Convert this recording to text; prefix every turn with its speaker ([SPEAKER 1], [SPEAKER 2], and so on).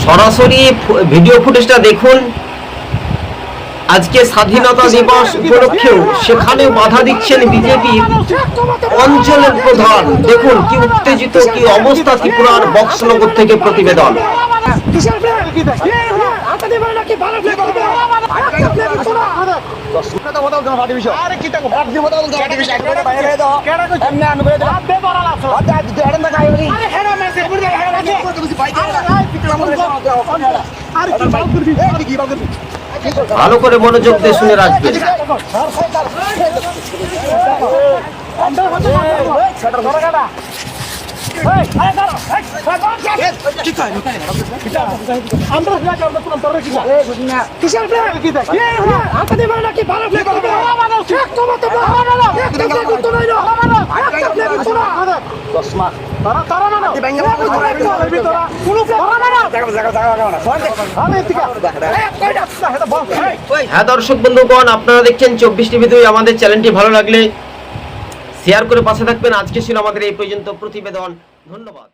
[SPEAKER 1] সরাসরি ভিডিও ফুটেজটা দেখুন। আজকে স্বাধীনতা দিবস উপলক্ষেও সেখানেও বাধা দিচ্ছেন বিজেপির অঞ্চলের প্রধান। দেখুন কি উত্তেজিত, কি অবস্থা ত্রিপুরার বক্সনগর থেকে প্রতিবেদন। ভালো করে মনোযোগ দিয়ে শুনে রাখবেন। হ্যাঁ দর্শক বন্ধুগণ, আপনারা দেখছেন 24 টিভি 2। আমাদের চ্যানেলটি ভালো লাগলে শেয়ার করে পাশে থাকবেন। আজকে ছিল আমাদের এই পর্যন্ত প্রতিবেদন। ধন্যবাদ।